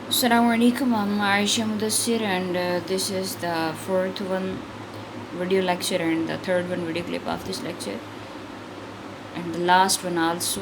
Assalamu alaikum, I'm Aisha Mudassir, and this is the fourth one video lecture and the third one video clip of this lecture, and the last one also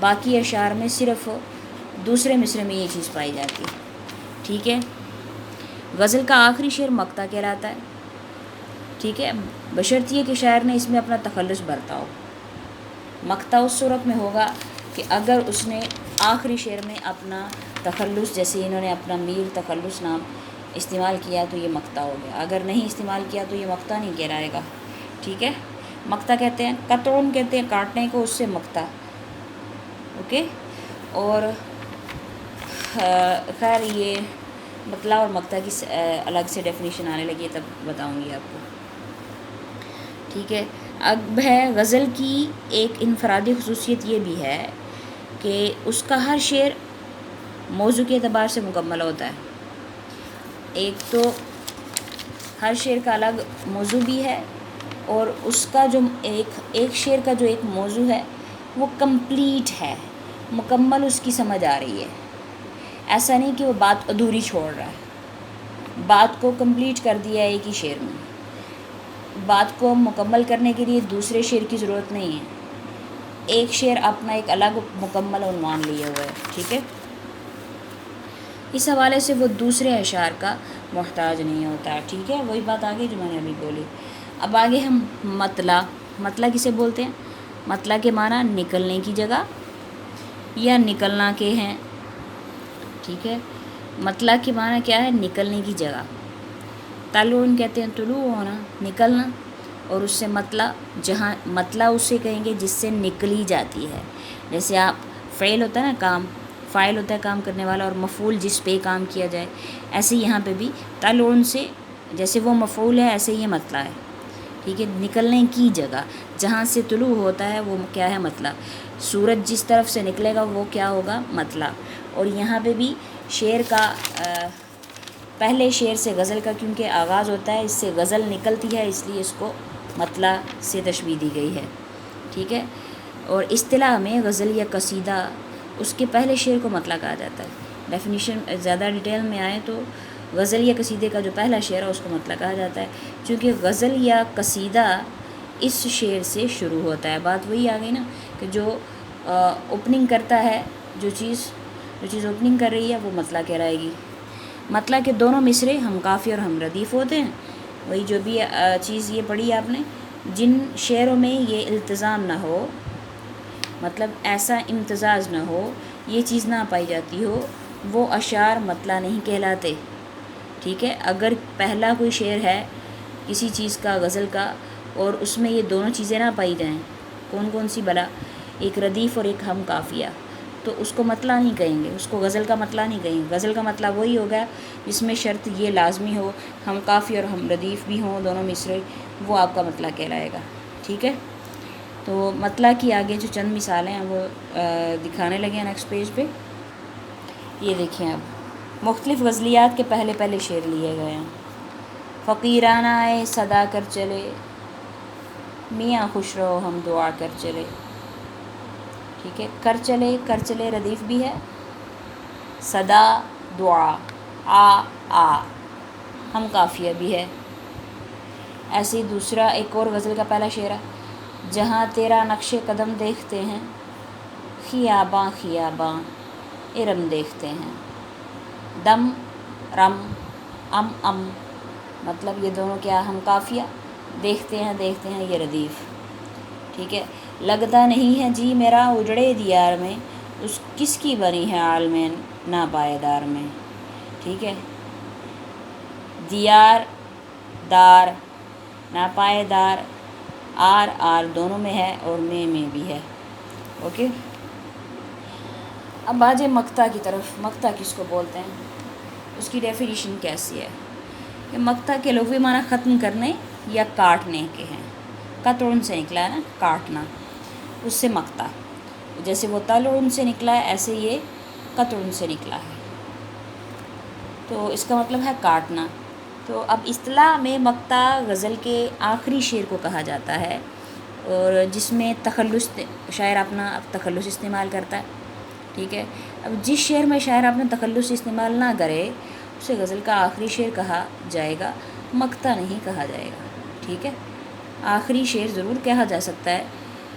باقی اشعار میں صرف دوسرے مصرے میں یہ چیز پائی جاتی ہے، ٹھیک ہے۔ غزل کا آخری شعر مقطع کہلاتا ہے، ٹھیک ہے، بشرطیہ کہ شاعر نے اس میں اپنا تخلص برتا ہو۔ مقطع اس صورت میں ہوگا کہ اگر اس نے آخری شعر میں اپنا تخلص، جیسے انہوں نے اپنا میر تخلص نام استعمال کیا تو یہ مقطع ہو گیا، اگر نہیں استعمال کیا تو یہ مقطع نہیں کہلائے گا، ٹھیک ہے۔ مقطع کہتے ہیں، قطعون کہتے ہیں کاٹنے کو، اس سے مقطع، اوکے۔ اور خیر یہ مطلع اور مقطع کی الگ سے ڈیفینیشن آنے لگی ہے، تب بتاؤں گی آپ کو، ٹھیک ہے۔ اب ہے غزل کی ایک انفرادی خصوصیت یہ بھی ہے کہ اس کا ہر شعر موضوع کے اعتبار سے مکمل ہوتا ہے۔ ایک تو ہر شعر کا الگ موضوع بھی ہے، اور اس کا جو ایک شعر کا جو ایک موضوع ہے وہ کمپلیٹ ہے، مکمل اس کی سمجھ آ رہی ہے۔ ایسا نہیں کہ وہ بات ادھوری چھوڑ رہا ہے، بات کو کمپلیٹ کر دیا ہے ایک ہی شعر میں، بات کو مکمل کرنے کے لیے دوسرے شعر کی ضرورت نہیں ہے، ایک شعر اپنا ایک الگ مکمل عنوان لیے ہوئے ہے، ٹھیک ہے۔ اس حوالے سے وہ دوسرے اشعار کا محتاج نہیں ہوتا، ٹھیک ہے۔ وہی بات آگے جو میں نے ابھی بولی۔ اب آگے ہم مطلع، مطلع کسے بولتے ہیں؟ مطلع کے معنی نکلنے کی جگہ یا نکلنا کے ہیں، ٹھیک ہے۔ مطلع کے معنی کیا ہے؟ نکلنے کی جگہ۔ طلوع کہتے ہیں طلوع ہونا، نکلنا، اور اس سے مطلع، جہاں مطلع اسے کہیں گے جس سے نکلی جاتی ہے، جیسے آپ فعل ہوتا ہے نا کام، فاعل ہوتا ہے کام کرنے والا، اور مفعول جس پہ کام کیا جائے، ایسے یہاں پہ بھی طلوع سے جیسے وہ مفعول ہے ایسے یہ مطلع ہے، ٹھیک ہے۔ نکلنے کی جگہ جہاں سے طلوع ہوتا ہے وہ کیا ہے؟ مطلع۔ سورج جس طرف سے نکلے گا وہ کیا ہوگا؟ مطلع۔ اور یہاں پہ بھی شعر کا پہلے شعر سے غزل کا کیونکہ آغاز ہوتا ہے، اس سے غزل نکلتی ہے، اس لیے اس کو مطلع سے تشبیہ دی گئی ہے، ٹھیک ہے۔ اور اصطلاح میں غزل یا قصیدہ اس کے پہلے شعر کو مطلع کہا جاتا ہے۔ ڈیفینیشن زیادہ ڈیٹیل میں آئے تو غزل یا قصیدے کا جو پہلا شعر ہے اس کو مطلع کہا جاتا ہے، چونکہ غزل یا قصیدہ اس شعر سے شروع ہوتا ہے۔ بات وہی آ گئی نا کہ جو اوپننگ کرتا ہے، جو چیز اوپننگ کر رہی ہے وہ مطلع کہلائے گی۔ مطلع کے دونوں مصرے ہم کافی اور ہم ردیف ہوتے ہیں، وہی جو بھی چیز یہ پڑھی آپ نے، جن شعروں میں یہ التزام نہ ہو، مطلب ایسا امتزاج نہ ہو، یہ چیز نہ پائی جاتی ہو، وہ اشعار مطلع نہیں کہلاتے، ٹھیک ہے۔ اگر پہلا کوئی شعر ہے کسی چیز کا، غزل کا، اور اس میں یہ دونوں چیزیں نہ پائی جائیں، کون کون سی بلا؟ ایک ردیف اور ایک ہم قافیہ، تو اس کو مطلع نہیں کہیں گے، اس کو غزل کا مطلع نہیں کہیں گے۔ غزل کا مطلع وہی ہوگا جس میں شرط یہ لازمی ہو، ہم قافی اور ہم ردیف بھی ہوں دونوں مصرے، وہ آپ کا مطلع کہلائے گا، ٹھیک ہے۔ تو مطلع کی آگے جو چند مثالیں ہیں وہ دکھانے لگے ہیں نیکسٹ پیج پہ، یہ دیکھیں اب مختلف غزلیات کے پہلے شعر لیے گئے ہیں۔ فقیرانہ آئے صدا کر چلے، میاں خوش رہو ہم دعا کر چلے، ٹھیک ہے۔ کر چلے ردیف بھی ہے، صدا دعا آ ہم قافیہ بھی ہے۔ ایسے ہی دوسرا ایک اور غزل کا پہلا شعر ہے، جہاں تیرا نقش قدم دیکھتے ہیں، خیاباں خیاباں ارم دیکھتے ہیں، دم رم ام مطلب یہ دونوں کیا ہم قافیہ، دیکھتے ہیں یہ ردیف، ٹھیک ہے۔ لگتا نہیں ہے جی میرا اجڑے دیار میں، اس کس کی بنی ہے عالم ناپائیدار میں، ٹھیک ہے۔ دیار دار ناپائیدار، آر دونوں میں ہے اور میں بھی ہے، اوکے۔ اب آجے مقطع کی طرف۔ مقطع کس کو بولتے ہیں، اس کی ڈیفینیشن کیسی ہے؟ کہ مقطع کے لغوی معنی ختم کرنے یا کاٹنے کے ہیں۔ قطع سے نکلا ہے نا، کاٹنا، اس سے مقطع، جیسے وہ طلع سے نکلا ہے ایسے یہ قطع سے نکلا ہے، تو اس کا مطلب ہے کاٹنا۔ تو اب اصطلاح میں مقطع غزل کے آخری شعر کو کہا جاتا ہے، اور جس میں تخلص، شاعر اپنا تخلص استعمال کرتا ہے، ٹھیک ہے۔ اب جس شعر میں شاعر اپنا تخلص استعمال نہ کرے اسے غزل کا آخری شعر کہا جائے گا، مقطع نہیں کہا جائے گا، ٹھیک ہے۔ آخری شعر ضرور کہا جا سکتا ہے،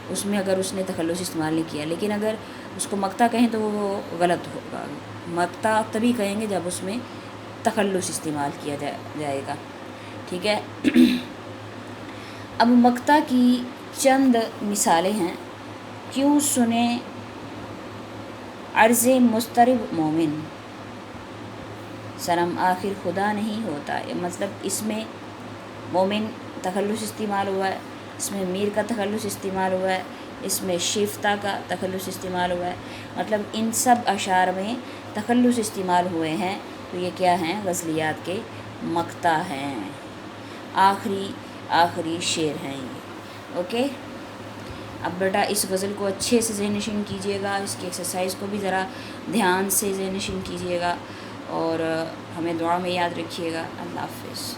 اس میں اگر اس نے تخلص استعمال نہیں کیا. لیکن اگر اس کو مقطع کہیں تو وہ غلط ہوگا. مقطع تبھی کہیں گے جب اس میں تخلص استعمال کیا جائے گا. ٹھیک ہے. اب مقطع کی چند مثالیں ہیں. کیوں سنیں عرض مضطرب مومن، صنم آخر خدا نہیں ہوتا. مطلب اس میں مومن تخلص استعمال ہوا ہے، اس میں میر کا تخلص استعمال ہوا ہے، اس میں شیفتہ کا تخلص استعمال ہوا ہے. مطلب ان سب اشعار میں تخلص استعمال ہوئے ہیں. تو یہ کیا ہیں؟ غزلیات کے مقطع ہیں. آخری شعر ہیں یہ. اوکے. اب بیٹا اس غزل کو اچھے سے ذہن نشین کیجیے گا، اس کی ایکسرسائز کو بھی ذرا دھیان سے ذہن نشین کیجیے گا، اور ہمیں دعا میں یاد رکھیے گا. اللہ حافظ.